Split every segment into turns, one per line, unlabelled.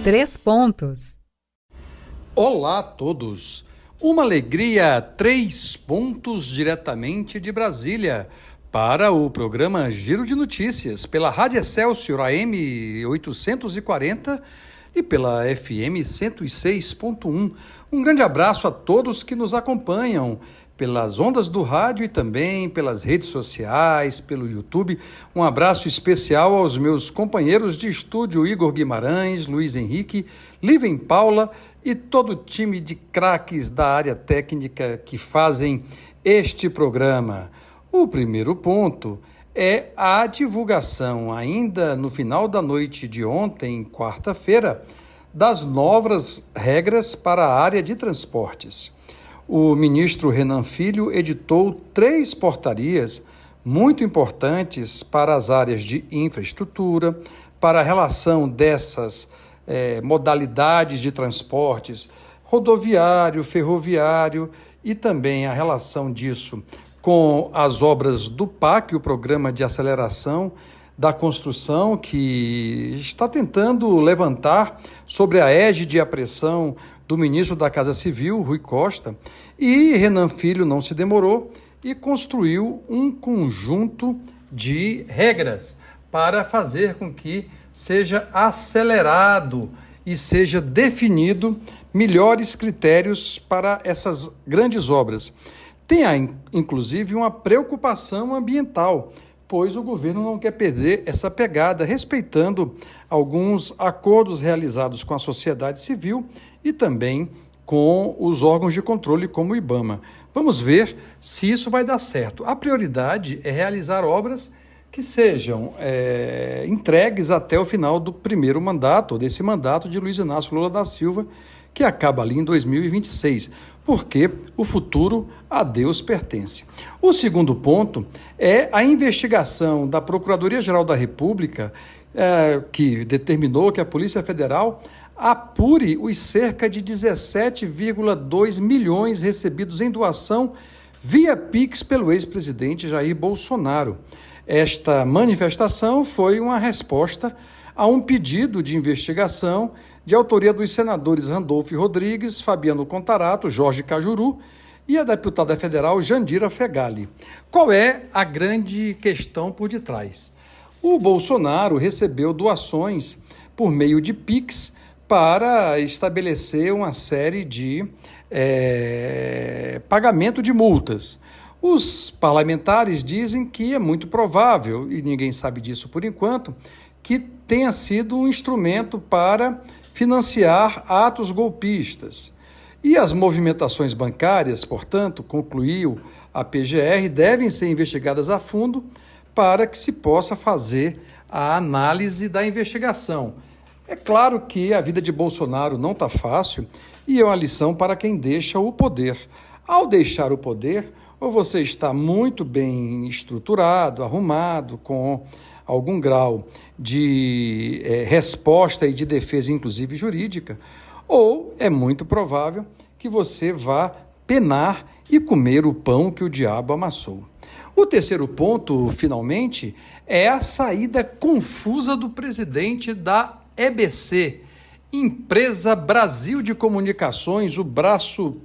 Três pontos.
Olá a todos! Uma alegria, 3 pontos diretamente de Brasília para o programa Giro de Notícias pela Rádio Excelsior AM 840 e pela FM 106.1. Um grande abraço a todos que nos acompanham pelas ondas do rádio e também pelas redes sociais, pelo YouTube. Um abraço especial aos meus companheiros de estúdio Igor Guimarães, Luiz Henrique, Liven Paula e todo o time de craques da área técnica que fazem este programa. O primeiro ponto é a divulgação, ainda no final da noite de ontem, quarta-feira, das novas regras para a área de transportes. O ministro Renan Filho editou 3 portarias muito importantes para as áreas de infraestrutura, para a relação dessas modalidades de transportes, rodoviário, ferroviário, e também a relação disso com as obras do PAC, o Programa de Aceleração da Construção, que está tentando levantar sobre a égide e a pressão do ministro da Casa Civil, Rui Costa, e Renan Filho não se demorou e construiu um conjunto de regras para fazer com que seja acelerado e seja definido melhores critérios para essas grandes obras. Tem, inclusive, uma preocupação ambiental, pois o governo não quer perder essa pegada, respeitando alguns acordos realizados com a sociedade civil e também com os órgãos de controle, como o IBAMA. Vamos ver se isso vai dar certo. A prioridade é realizar obras que sejam entregues até o final do primeiro mandato, ou desse mandato de Luiz Inácio Lula da Silva, que acaba ali em 2026, porque o futuro a Deus pertence. O segundo ponto é a investigação da Procuradoria-Geral da República, que determinou que a Polícia Federal apure os cerca de 17,2 milhões recebidos em doação via Pix pelo ex-presidente Jair Bolsonaro. Esta manifestação foi uma resposta a um pedido de investigação de autoria dos senadores Randolfo Rodrigues, Fabiano Contarato, Jorge Cajuru e a deputada federal Jandira Fegali. Qual é a grande questão por detrás? O Bolsonaro recebeu doações por meio de Pix para estabelecer uma série de pagamento de multas. Os parlamentares dizem que é muito provável, e ninguém sabe disso por enquanto, que tenha sido um instrumento para financiar atos golpistas. E as movimentações bancárias, portanto, concluiu a PGR, devem ser investigadas a fundo para que se possa fazer a análise da investigação. É claro que a vida de Bolsonaro não está fácil e é uma lição para quem deixa o poder. Ao deixar o poder, ou você está muito bem estruturado, arrumado, com algum grau de resposta e de defesa, inclusive jurídica, ou é muito provável que você vá penar e comer o pão que o diabo amassou. O terceiro ponto, finalmente, é a saída confusa do presidente da EBC, Empresa Brasil de Comunicações, o braço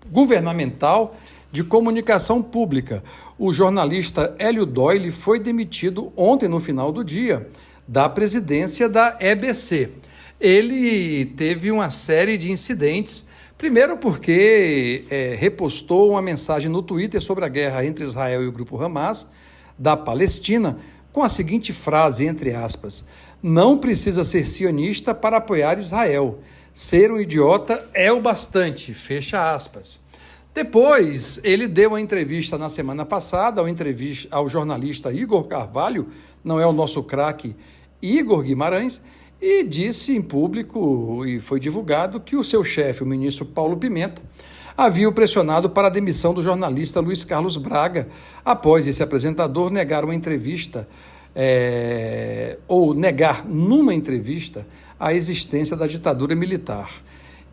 governamental de comunicação pública. O jornalista Hélio Doyle foi demitido ontem, no final do dia, da presidência da EBC. Ele teve uma série de incidentes, primeiro porque repostou uma mensagem no Twitter sobre a guerra entre Israel e o grupo Hamas, da Palestina, com a seguinte frase, entre aspas: "Não precisa ser sionista para apoiar Israel. Ser um idiota é o bastante", fecha aspas. Depois, ele deu uma entrevista na semana passada ao jornalista Igor Carvalho, não é o nosso craque Igor Guimarães, e disse em público, e foi divulgado, que o seu chefe, o ministro Paulo Pimenta, havia o pressionado para a demissão do jornalista Luiz Carlos Braga, após esse apresentador negar uma entrevista, ou negar numa entrevista, a existência da ditadura militar.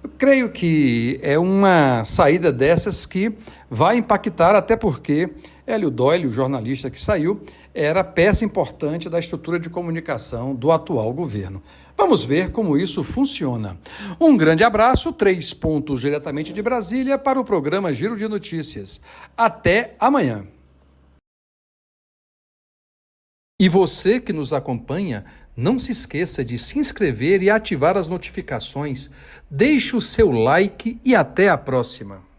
Eu creio que é uma saída dessas que vai impactar, até porque Hélio Doyle, o jornalista que saiu, era peça importante da estrutura de comunicação do atual governo. Vamos ver como isso funciona. Um grande abraço, 3 pontos diretamente de Brasília para o programa Giro de Notícias. Até amanhã. E você que nos acompanha, não se esqueça de se inscrever e ativar as notificações. Deixe o seu like e até a próxima.